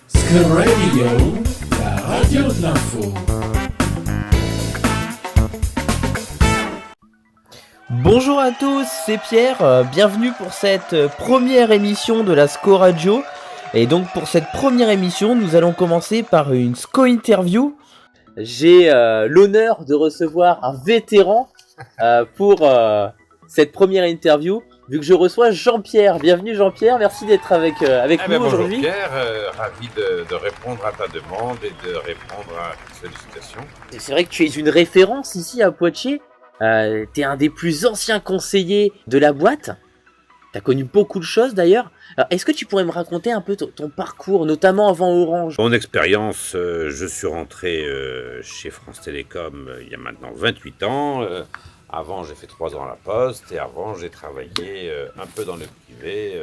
Scud Radio, la radio de l'info. Bonjour à tous, c'est Pierre, bienvenue pour cette première émission de la SCO Radio. Et donc pour cette première émission, nous allons commencer par une SCO Interview. J'ai l'honneur de recevoir un vétéran pour cette première interview, vu que je reçois Jean-Pierre. Bienvenue Jean-Pierre, merci d'être avec nous aujourd'hui. Bonjour Pierre, ravi de répondre à ta demande et de répondre à tes sollicitations. C'est vrai que tu es une référence ici à Poitiers. T'es un des plus anciens conseillers de la boîte. T'as connu beaucoup de choses d'ailleurs. Alors, est-ce que tu pourrais me raconter un peu ton parcours, notamment avant Orange ? Mon expérience, je suis rentré chez France Télécom il y a maintenant 28 ans. Avant, j'ai fait 3 ans à la Poste et avant, j'ai travaillé un peu dans le privé,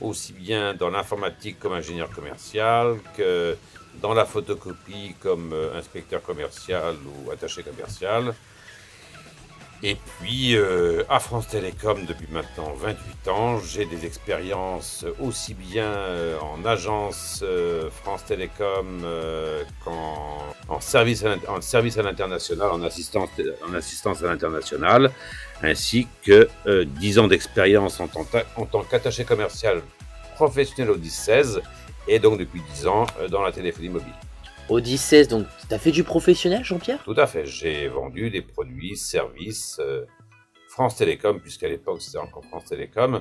aussi bien dans l'informatique comme ingénieur commercial que dans la photocopie comme inspecteur commercial ou attaché commercial. Et puis, à France Télécom, depuis maintenant 28 ans, j'ai des expériences aussi bien en agence France Télécom qu'en service à l'international, en assistance à l'international, ainsi que 10 ans d'expérience en tant qu'attaché commercial professionnel au 10-16, et donc depuis 10 ans dans la téléphonie mobile. Au 10-16, donc t'as fait du professionnel, Jean-Pierre ? Tout à fait, j'ai vendu des produits, services, France Télécom, puisqu'à l'époque c'était encore France Télécom,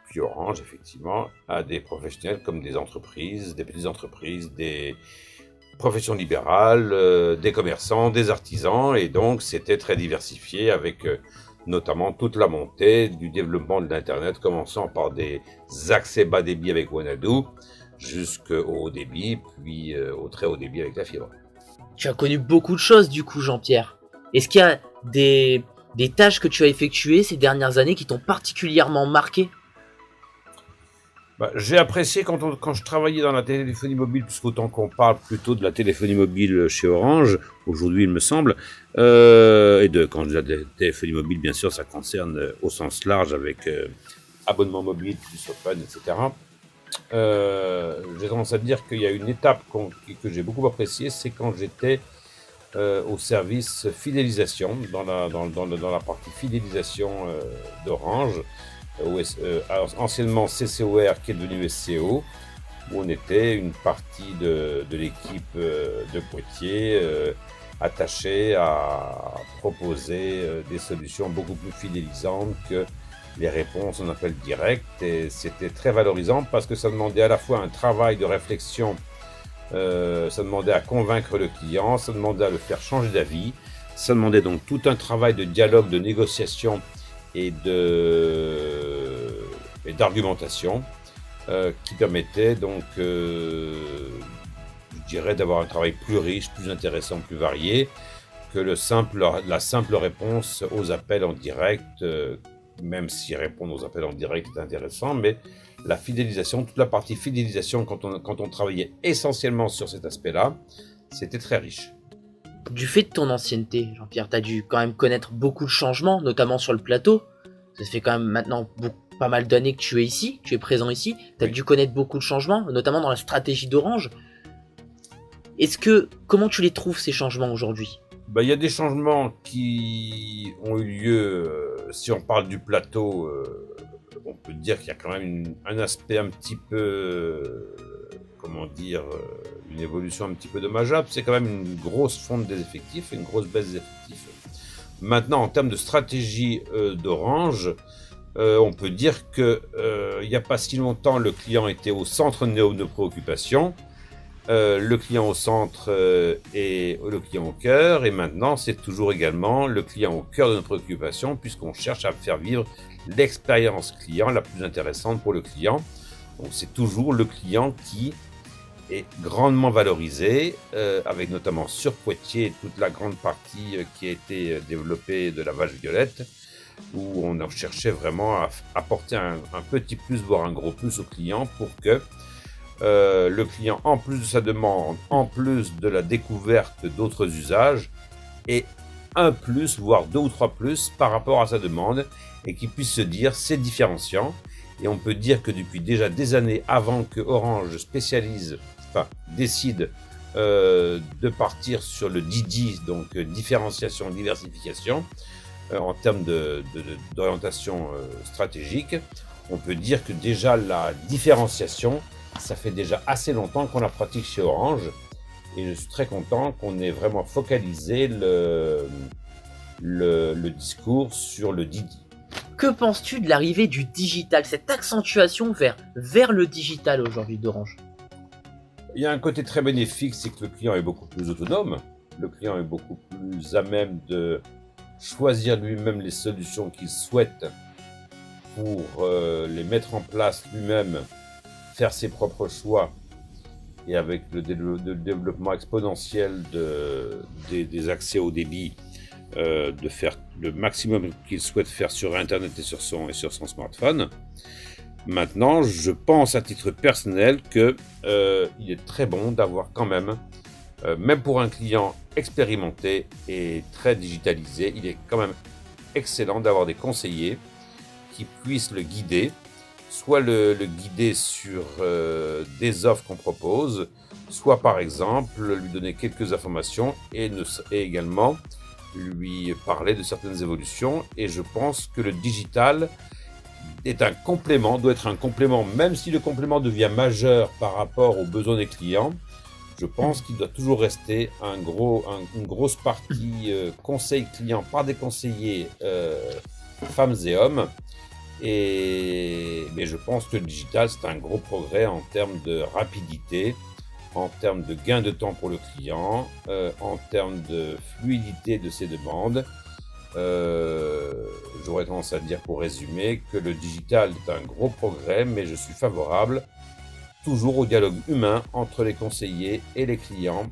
puis Orange, effectivement, à des professionnels comme des entreprises, des petites entreprises, des professions libérales, des commerçants, des artisans, et donc c'était très diversifié avec notamment toute la montée du développement de l'Internet, commençant par des accès bas débit avec Wanadoo, jusqu'au haut débit, puis au très haut débit avec la fibre. Tu as connu beaucoup de choses du coup, Jean-Pierre. Est-ce qu'il y a des tâches que tu as effectuées ces dernières années qui t'ont particulièrement marqué ? J'ai apprécié quand je travaillais dans la téléphonie mobile, puisqu'autant qu'on parle plutôt de la téléphonie mobile chez Orange, aujourd'hui il me semble, quand je dis la téléphonie mobile, bien sûr, ça concerne au sens large avec abonnement mobile, plus open, etc. J'ai tendance à dire qu'il y a une étape que j'ai beaucoup appréciée, c'est quand j'étais au service fidélisation, dans la partie fidélisation d'Orange, anciennement CCOR qui est devenu SCO, où on était une partie de l'équipe de Poitiers attachée à proposer des solutions beaucoup plus fidélisantes que les réponses en appel direct, et c'était très valorisant parce que ça demandait à la fois un travail de réflexion, ça demandait à convaincre le client, ça demandait à le faire changer d'avis, ça demandait donc tout un travail de dialogue, de négociation et d'argumentation qui permettait donc, je dirais, d'avoir un travail plus riche, plus intéressant, plus varié que la simple réponse aux appels en direct, même si répondre aux appels en direct est intéressant, mais la fidélisation, toute la partie fidélisation, quand on travaillait essentiellement sur cet aspect-là, c'était très riche. Du fait de ton ancienneté, Jean-Pierre, t'as dû quand même connaître beaucoup de changements, notamment sur le plateau. Ça fait quand même maintenant pas mal d'années que tu es ici, tu es présent ici. T'as dû connaître beaucoup de changements, notamment dans la stratégie d'Orange. Comment tu les trouves, ces changements, aujourd'hui ? Il y a des changements qui ont eu lieu, si on parle du plateau, on peut dire qu'il y a quand même un aspect un petit peu, une évolution un petit peu dommageable. C'est quand même une grosse fonte des effectifs, une grosse baisse des effectifs. Maintenant, en termes de stratégie d'Orange, on peut dire que il n'y a pas si longtemps, le client était au centre de nos préoccupations. Le client au centre et le client au cœur, et maintenant c'est toujours également le client au cœur de nos préoccupations, puisqu'on cherche à faire vivre l'expérience client la plus intéressante pour le client. Donc c'est toujours le client qui est grandement valorisé, avec notamment sur Poitiers toute la grande partie qui a été développée de la vache violette, où on a cherché vraiment à apporter un petit plus, voire un gros plus au client, pour que le client, en plus de sa demande, en plus de la découverte d'autres usages, ait un plus, voire 2 ou 3 plus par rapport à sa demande, et qu'il puisse se dire c'est différenciant, Et on peut dire que depuis déjà des années avant que Orange décide de partir sur le DD, donc différenciation, diversification, en termes d'orientation stratégique, on peut dire que déjà la différenciation, ça fait déjà assez longtemps qu'on la pratique chez Orange. Et je suis très content qu'on ait vraiment focalisé le discours sur le DD. Que penses-tu de l'arrivée du digital, cette accentuation vers le digital aujourd'hui d'Orange? Il y a un côté très bénéfique, c'est que le client est beaucoup plus autonome. Le client est beaucoup plus à même de choisir lui-même les solutions qu'il souhaite pour les mettre en place lui-même, faire ses propres choix. Et avec le développement exponentiel des accès au débit, de faire le maximum qu'il souhaite faire sur Internet et sur son smartphone. Maintenant, je pense à titre personnel qu'il est très bon d'avoir quand même pour un client expérimenté et très digitalisé, il est quand même excellent d'avoir des conseillers qui puissent le guider, soit le guider sur des offres qu'on propose, soit par exemple lui donner quelques informations et également lui parler de certaines évolutions. Et je pense que le digital est un complément, doit être un complément, même si le complément devient majeur par rapport aux besoins des clients. Je pense qu'il doit toujours rester une grosse partie conseil client par des conseillers femmes et hommes. Mais je pense que le digital, c'est un gros progrès en termes de rapidité, en termes de gain de temps pour le client, en termes de fluidité de ses demandes. J'aurais tendance à dire, pour résumer, que le digital est un gros progrès, mais je suis favorable toujours au dialogue humain entre les conseillers et les clients,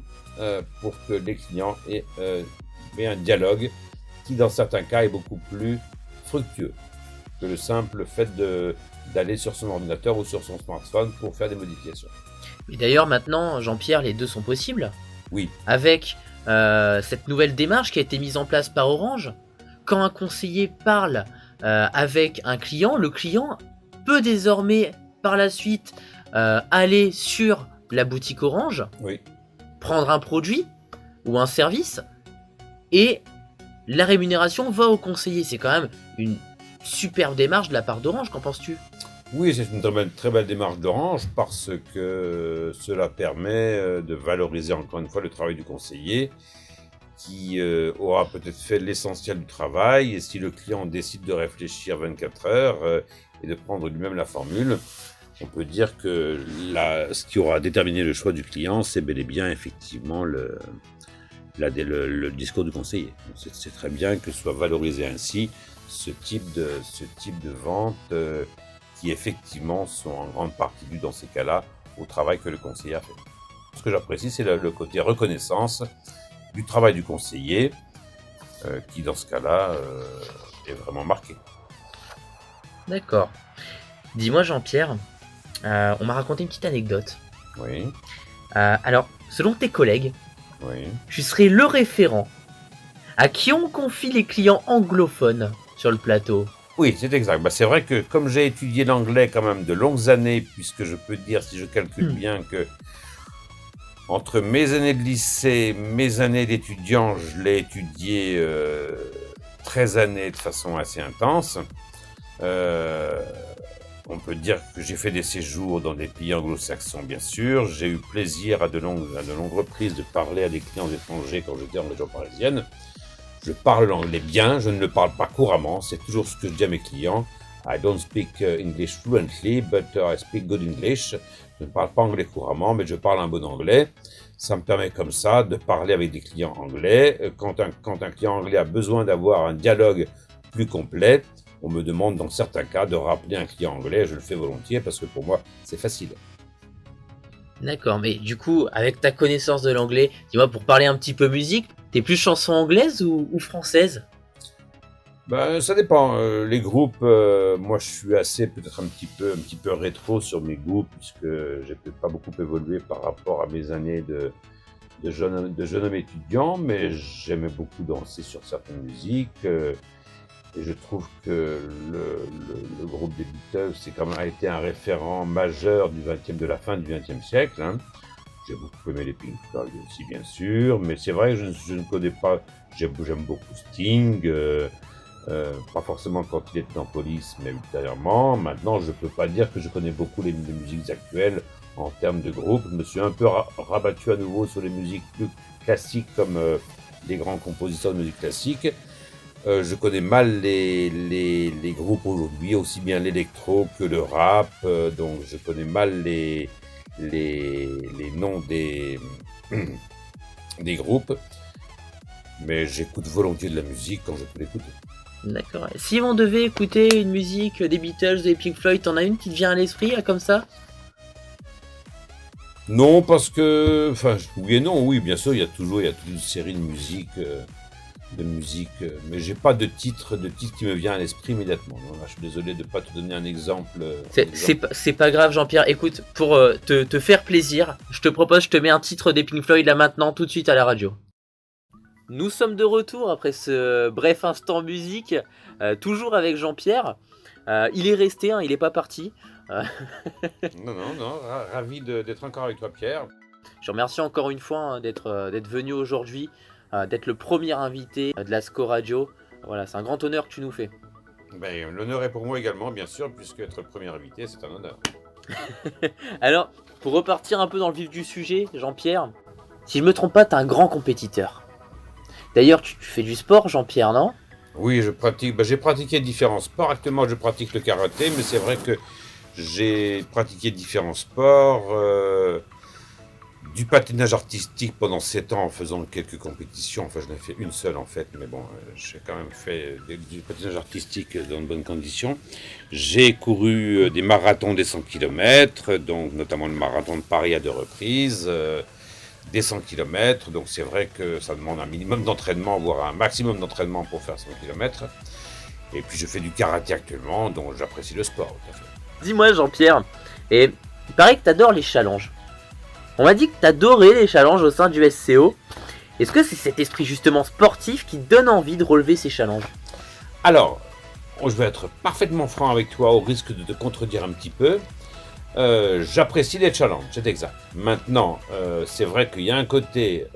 pour que les clients aient un dialogue qui, dans certains cas, est beaucoup plus fructueux que le simple fait d'aller sur son ordinateur ou sur son smartphone pour faire des modifications. Et d'ailleurs, maintenant, Jean-Pierre, les deux sont possibles. Oui. Avec cette nouvelle démarche qui a été mise en place par Orange, quand un conseiller parle avec un client, le client peut désormais, par la suite, aller sur la boutique Orange, oui, prendre un produit ou un service, et la rémunération va au conseiller. C'est quand même une superbe démarche de la part d'Orange, qu'en penses-tu? Oui, c'est une très belle démarche d'Orange parce que cela permet de valoriser encore une fois le travail du conseiller qui aura peut-être fait l'essentiel du travail, et si le client décide de réfléchir 24 heures et de prendre lui-même la formule, on peut dire que ce qui aura déterminé le choix du client, c'est bel et bien effectivement le discours du conseiller. C'est très bien que soit valorisé ainsi ce type de vente qui effectivement sont en grande partie dues dans ces cas-là au travail que le conseiller a fait. Ce que j'apprécie, c'est le côté reconnaissance du travail du conseiller qui dans ce cas-là est vraiment marqué. D'accord. Dis-moi Jean-Pierre, on m'a raconté une petite anecdote. Oui. Alors, selon tes collègues, Oui. tu serais le référent à qui on confie les clients anglophones sur le plateau. Oui, c'est exact. C'est vrai que comme j'ai étudié l'anglais quand même de longues années, puisque je peux dire, si je calcule bien, que entre mes années de lycée, mes années d'étudiant, je l'ai étudié 13 années de façon assez intense. On peut dire que j'ai fait des séjours dans des pays anglo-saxons, bien sûr. J'ai eu plaisir à de longues reprises de parler à des clients étrangers quand j'étais en région parisienne. Je parle l'anglais bien, je ne le parle pas couramment. C'est toujours ce que je dis à mes clients. I don't speak English fluently, but I speak good English. Je ne parle pas anglais couramment, mais je parle un bon anglais. Ça me permet comme ça de parler avec des clients anglais. Quand un client anglais a besoin d'avoir un dialogue plus complet, on me demande dans certains cas de rappeler un client anglais. Je le fais volontiers parce que pour moi, c'est facile. D'accord, mais du coup, avec ta connaissance de l'anglais, dis-moi, pour parler un petit peu musique, t'es plus chanson anglaise ou française? Ça dépend. Les groupes, moi je suis assez peut-être un petit peu rétro sur mes goûts, puisque j'ai peut-être pas beaucoup évolué par rapport à mes années de jeune homme étudiant, mais j'aimais beaucoup danser sur certaines musiques. Et je trouve que le groupe des Beatles a été un référent majeur de la fin du XXe siècle. Hein. J'ai beaucoup aimé les Pink Floyd aussi, bien sûr, mais c'est vrai que je ne connais pas. J'aime beaucoup Sting, pas forcément quand il était en Police, mais ultérieurement. Maintenant, je ne peux pas dire que je connais beaucoup les musiques actuelles en termes de groupe. Je me suis un peu rabattu à nouveau sur les musiques plus classiques comme les grands compositeurs de musique classique. Je connais mal les groupes aujourd'hui, aussi bien l'électro que le rap, donc je connais mal les noms des groupes, mais j'écoute volontiers de la musique quand je peux l'écouter. D'accord. Si on devait écouter une musique des Beatles, des Pink Floyd, t'en as une qui te vient à l'esprit, là, comme ça? Non, parce que, enfin, oui et non, oui, bien sûr, il y a toute une série de musique, mais j'ai pas de titre qui me vient à l'esprit immédiatement. Non, là, je suis désolé de pas te donner un exemple. C'est pas grave, Jean-Pierre. Écoute, pour te faire plaisir, je te mets un titre des Pink Floyd là maintenant, tout de suite à la radio. Nous sommes de retour après ce bref instant musique, toujours avec Jean-Pierre. Il est resté, hein, il est pas parti. Non, ravi d'être encore avec toi, Pierre. Je remercie encore une fois hein, d'être venu aujourd'hui, d'être le premier invité de la SCO Radio. Voilà, c'est un grand honneur que tu nous fais. Ben, l'honneur est pour moi également, bien sûr, puisque être le premier invité, c'est un honneur. Alors, pour repartir un peu dans le vif du sujet, Jean-Pierre, si je me trompe pas, t'es un grand compétiteur. D'ailleurs, tu fais du sport, Jean-Pierre, non? Oui, j'ai pratiqué différents sports. Actuellement, je pratique le karaté, mais c'est vrai que j'ai pratiqué différents sports. Du patinage artistique pendant 7 ans en faisant quelques compétitions. Enfin, je n'ai fait une seule en fait, mais bon, j'ai quand même fait du patinage artistique dans de bonnes conditions. J'ai couru des marathons des 100 km, donc notamment le marathon de Paris à 2 reprises, des 100 km. Donc c'est vrai que ça demande un minimum d'entraînement, voire un maximum d'entraînement pour faire 100 km. Et puis je fais du karaté actuellement, donc j'apprécie le sport. Tout à fait. Dis-moi, Jean-Pierre, et il paraît que t'adores les challenges. On m'a dit que t'adorais les challenges au sein du SCO. Est-ce que c'est cet esprit justement sportif qui donne envie de relever ces challenges? Alors, je vais être parfaitement franc avec toi au risque de te contredire un petit peu. J'apprécie les challenges, c'est exact. Maintenant, c'est vrai qu'il y a un côté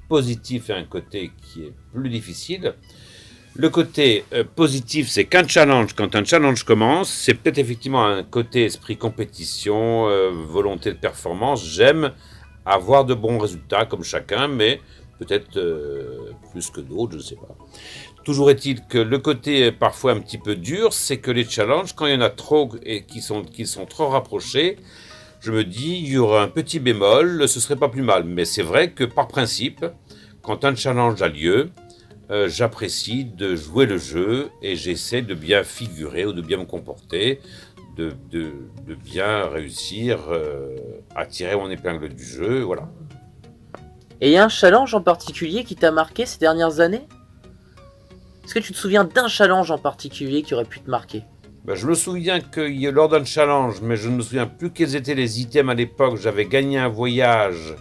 positif et un côté qui est plus difficile. Le côté positif, c'est quand un challenge commence, c'est peut-être effectivement un côté esprit compétition, volonté de performance. J'aime avoir de bons résultats comme chacun, mais peut-être plus que d'autres, je ne sais pas. Toujours est-il que le côté parfois un petit peu dur, c'est que les challenges, quand il y en a trop et qui sont trop rapprochés, je me dis, il y aura un petit bémol, ce serait pas plus mal. Mais c'est vrai que par principe, quand un challenge a lieu, j'apprécie de jouer le jeu et j'essaie de bien figurer ou de bien me comporter, de bien réussir à tirer mon épingle du jeu, voilà. Et il y a un challenge en particulier qui t'a marqué ces dernières années? Est-ce que tu te souviens d'un challenge en particulier qui aurait pu te marquer? Ben, je me souviens que lors d'un challenge, mais je ne me souviens plus quels étaient les items à l'époque, j'avais gagné un voyage,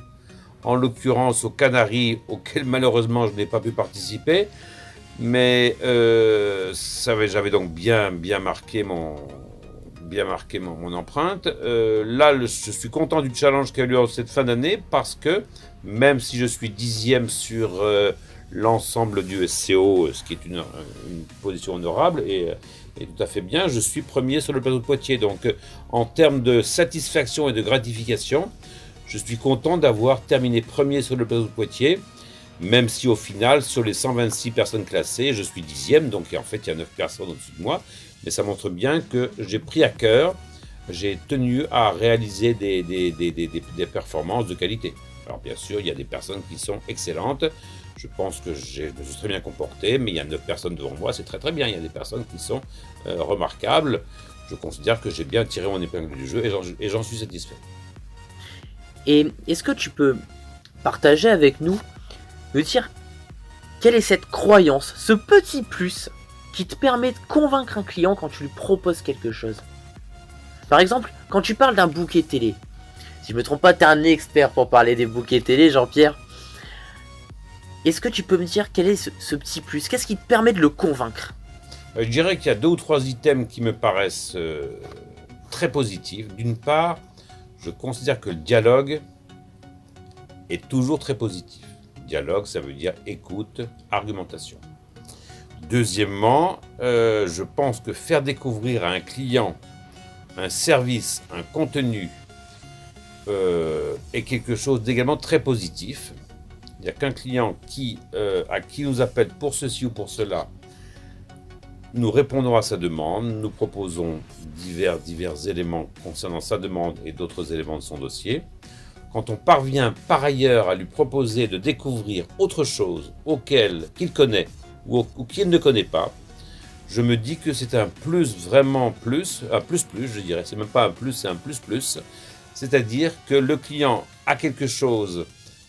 en l'occurrence aux Canaries, auquel malheureusement je n'ai pas pu participer, mais j'avais donc bien marqué mon empreinte. Là, je suis content du challenge qui a eu lieu cette fin d'année parce que même si je suis 10e sur l'ensemble du SCO, ce qui est une position honorable et tout à fait bien, je suis premier sur le plateau de Poitiers. Donc en termes de satisfaction et de gratification, je suis content d'avoir terminé premier sur le plateau de Poitiers, même si au final, sur les 126 personnes classées, je suis 10e, donc en fait il y a 9 personnes au-dessus de moi, mais ça montre bien que j'ai pris à cœur, j'ai tenu à réaliser des performances de qualité. Alors bien sûr, il y a des personnes qui sont excellentes, je pense que je me suis très bien comporté, mais il y a 9 personnes devant moi, c'est très très bien, il y a des personnes qui sont remarquables, je considère que j'ai bien tiré mon épingle du jeu et j'en suis satisfait. Et est-ce que tu peux partager avec nous, me dire quelle est cette croyance, ce petit plus qui te permet de convaincre un client quand tu lui proposes quelque chose? Par exemple, quand tu parles d'un bouquet télé, si je me trompe pas, tu es un expert pour parler des bouquets télé, Jean-Pierre. Est-ce que tu peux me dire quel est ce petit plus? Qu'est-ce qui te permet de le convaincre? Je dirais qu'il y a 2 ou 3 items qui me paraissent très positifs. D'une part, je considère que le dialogue est toujours très positif. Dialogue, ça veut dire écoute, argumentation. Deuxièmement, je pense que faire découvrir à un client un service, un contenu est quelque chose d'également très positif. Il n'y a qu'un client à qui nous appelle pour ceci ou pour cela. Nous répondons à sa demande, nous proposons divers éléments concernant sa demande et d'autres éléments de son dossier. Quand on parvient par ailleurs à lui proposer de découvrir autre chose qu'il connaît ou qu'il ne connaît pas, je me dis que c'est un plus, vraiment plus, un plus, je dirais, c'est même pas un plus, c'est un plus, c'est-à-dire que le client a quelque chose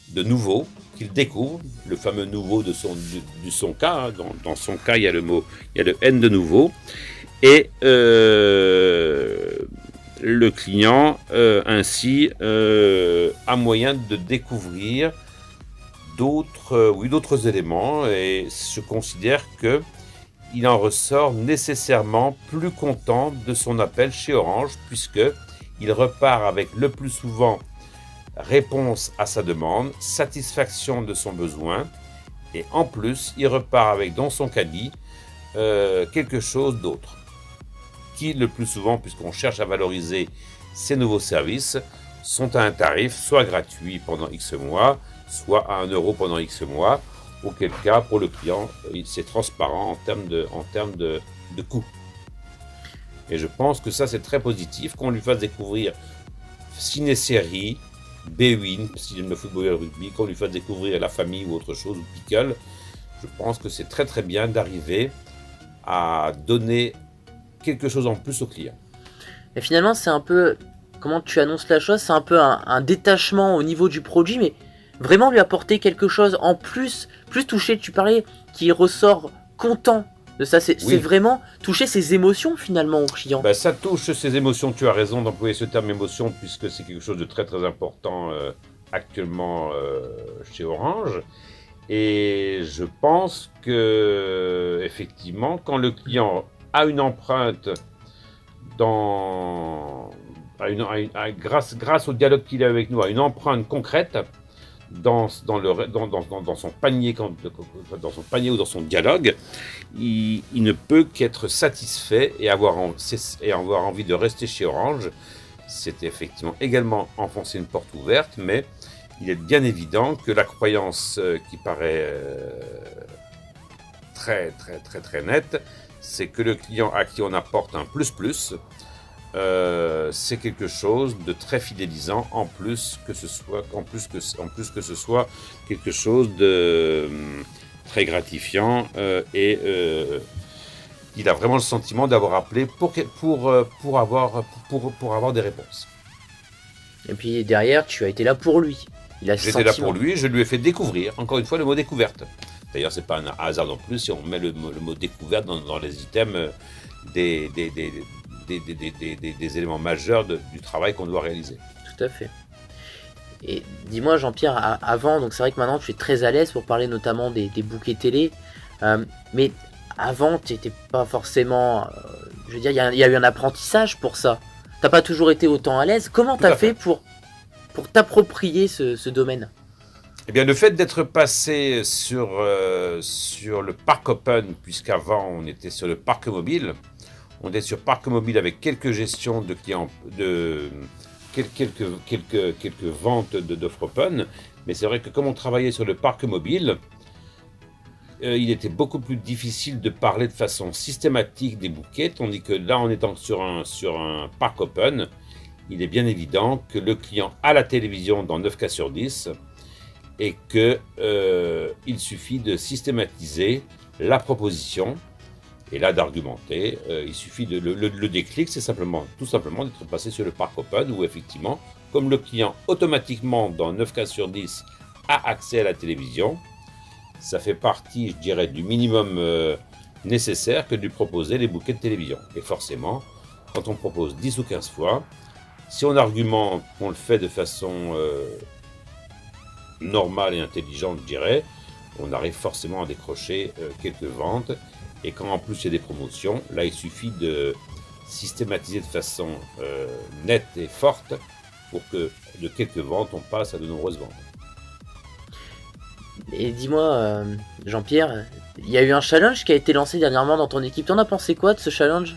de nouveau qu'il découvre, le fameux nouveau de son cas, hein. Dans son cas il y a le N de nouveau, et le client ainsi a moyen de découvrir d'autres éléments, et je considère que il en ressort nécessairement plus content de son appel chez Orange, puisqu'il repart avec le plus souvent réponse à sa demande, satisfaction de son besoin, et en plus, il repart avec dans son caddie quelque chose d'autre, qui le plus souvent, puisqu'on cherche à valoriser ces nouveaux services, sont à un tarif soit gratuit pendant X mois, soit à 1 euro pendant X mois, auquel cas, pour le client, c'est transparent en termes de coût. Et je pense que ça, c'est très positif, qu'on lui fasse découvrir ciné-série, Bwin, s'il aime le football et le rugby, qu'on lui fasse découvrir La Famille ou autre chose, ou Pickle. Je pense que c'est très très bien d'arriver à donner quelque chose en plus au client. Et finalement, c'est un peu, comment tu annonces la chose, c'est un peu un détachement au niveau du produit, mais vraiment lui apporter quelque chose en plus touché, tu parlais, qui ressort content de ça, c'est vraiment toucher ses émotions finalement au client. Ça touche ses émotions, tu as raison d'employer ce terme émotion, puisque c'est quelque chose de très très important actuellement chez Orange. Et je pense que effectivement, quand le client a une empreinte grâce au dialogue qu'il a avec nous, a une empreinte concrète dans son panier ou dans son dialogue, il ne peut qu'être satisfait et avoir envie de rester chez Orange. C'est effectivement également enfoncer une porte ouverte, mais il est bien évident que la croyance qui paraît très très très très nette, c'est que le client à qui on apporte un plus, c'est quelque chose de très fidélisant, en plus que ce soit quelque chose de très gratifiant, et il a vraiment le sentiment d'avoir appelé pour avoir des réponses. Et puis derrière, tu as été là pour lui. J'étais là pour lui, je lui ai fait découvrir, encore une fois, le mot découverte. D'ailleurs, c'est pas un hasard non plus si on met le mot découverte dans les items des éléments majeurs du travail qu'on doit réaliser. Tout à fait. Et dis-moi Jean-Pierre, avant, donc c'est vrai que maintenant tu es très à l'aise pour parler notamment des bouquets télé, mais avant tu n'étais pas forcément, je veux dire, il y a eu un apprentissage pour ça. T'as pas toujours été autant à l'aise. Comment t'as fait pour t'approprier ce domaine ? Eh bien, le fait d'être passé sur le parc open, puisqu'avant on était sur le parc mobile, on est sur parc mobile avec quelques gestions de clients, quelques ventes d'offres open, mais c'est vrai que comme on travaillait sur le parc mobile, il était beaucoup plus difficile de parler de façon systématique des bouquets, tandis que là, en étant sur un parc open, il est bien évident que le client a la télévision dans 9 cas sur 10 et qu'il suffit de systématiser la proposition et là d'argumenter. Il suffit le déclic, c'est tout simplement d'être passé sur le parc open où effectivement, comme le client automatiquement dans 9 cas sur 10 a accès à la télévision, ça fait partie, je dirais, du minimum nécessaire que de lui proposer les bouquets de télévision. Et forcément, quand on propose 10 ou 15 fois, si on argumente qu'on le fait de façon normale et intelligente, je dirais, on arrive forcément à décrocher quelques ventes. Et quand en plus il y a des promotions, là il suffit de systématiser de façon nette et forte pour que de quelques ventes on passe à de nombreuses ventes. Et dis-moi, Jean-Pierre, il y a eu un challenge qui a été lancé dernièrement dans ton équipe. T'en as pensé quoi de ce challenge ?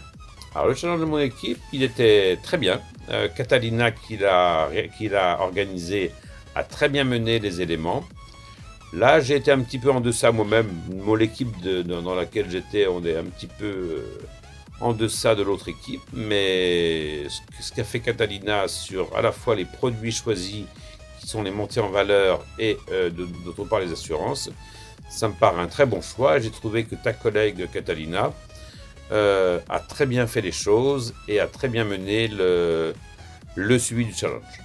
Alors le challenge de mon équipe, il était très bien. Catalina qui l'a organisé a très bien mené les éléments. Là, j'ai été un petit peu en deçà moi-même. L'équipe dans laquelle j'étais, on est un petit peu en deçà de l'autre équipe. Mais ce qu'a fait Catalina sur à la fois les produits choisis, qui sont les montées en valeur, et d'autre part les assurances, ça me paraît un très bon choix. J'ai trouvé que ta collègue Catalina a très bien fait les choses et a très bien mené le suivi du challenge.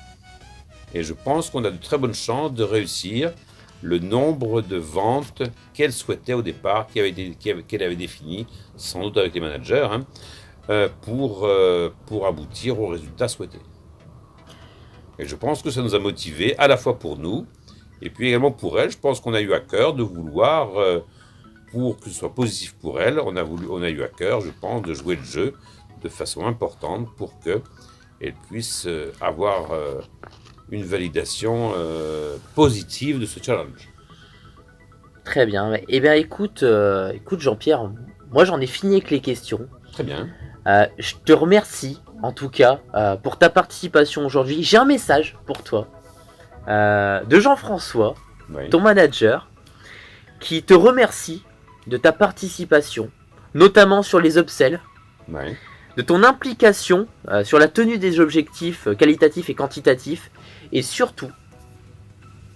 Et je pense qu'on a de très bonnes chances de réussir le nombre de ventes qu'elle souhaitait au départ, qu'elle avait défini, sans doute avec les managers, pour aboutir aux résultats souhaités. Et je pense que ça nous a motivés, à la fois pour nous, et puis également pour elle. Je pense qu'on a eu à cœur de vouloir, pour que ce soit positif pour elle, on a eu à cœur, je pense, de jouer le jeu de façon importante pour qu'elle puisse avoir une validation positive de ce challenge. Très bien. Eh bien, écoute Jean-Pierre, moi j'en ai fini avec les questions. Très bien. Je te remercie, en tout cas, pour ta participation aujourd'hui. J'ai un message pour toi, de Jean-François, Oui. ton manager, qui te remercie de ta participation, notamment sur les upsells, Oui. de ton implication sur la tenue des objectifs qualitatifs et quantitatifs, et surtout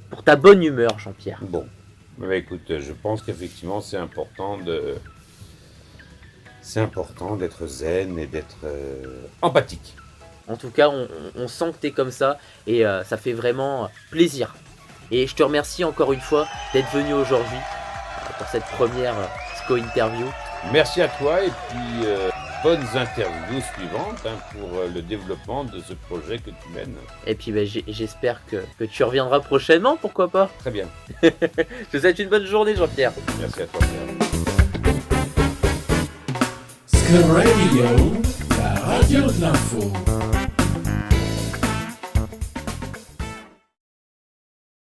pour ta bonne humeur, Jean-Pierre. Bon, écoute, je pense qu'effectivement c'est important d'être zen et d'être empathique. En tout cas, on sent que tu es comme ça, et ça fait vraiment plaisir. Et je te remercie encore une fois d'être venu aujourd'hui pour cette première SCO Interview. Merci à toi et puis bonnes interviews suivantes pour le développement de ce projet que tu mènes. Et puis j'espère que tu reviendras prochainement, pourquoi pas. Très bien. Je te souhaite une bonne journée, Jean-Pierre. Merci à toi, Pierre. SCO Radio, la radio de l'info.